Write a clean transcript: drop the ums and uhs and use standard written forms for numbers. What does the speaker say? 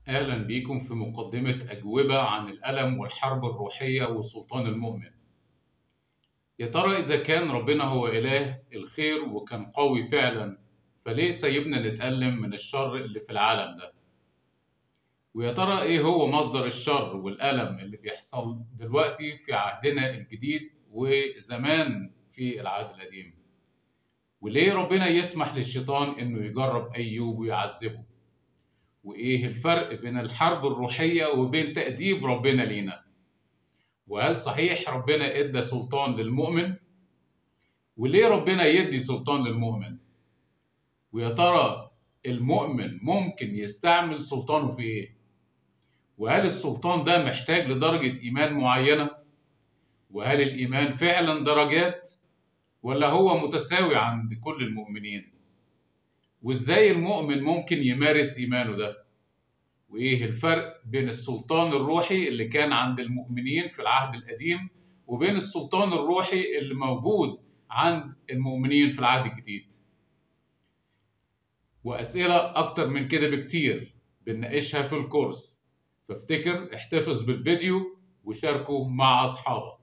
أهلا بيكم في مقدمة أجوبة عن الألم والحرب الروحية والسلطان المؤمن. يا ترى إذا كان ربنا هو إله الخير وكان قوي فعلا، فليه سايبنا نتألم من الشر اللي في العالم ده؟ ويا ترى إيه هو مصدر الشر والألم اللي بيحصل دلوقتي في عهدنا الجديد وزمان في العهد القديم؟ وليه ربنا يسمح للشيطان إنه يجرب أيوب ويعذبه؟ وإيه الفرق بين الحرب الروحية وبين تأديب ربنا لينا؟ وهل صحيح ربنا ادى سلطان للمؤمن؟ وليه ربنا يدي سلطان للمؤمن؟ ويا ترى المؤمن ممكن يستعمل سلطانه في ايه؟ وهل السلطان ده محتاج لدرجة ايمان معينة؟ وهل الايمان فعلا درجات ولا هو متساوي عند كل المؤمنين؟ وازاي المؤمن ممكن يمارس ايمانه ده؟ وايه الفرق بين السلطان الروحي اللي كان عند المؤمنين في العهد القديم وبين السلطان الروحي اللي موجود عند المؤمنين في العهد الجديد؟ وأسئلة أكتر من كده بكتير بنناقشها في الكورس، فافتكر احتفظ بالفيديو وشاركه مع أصحابك.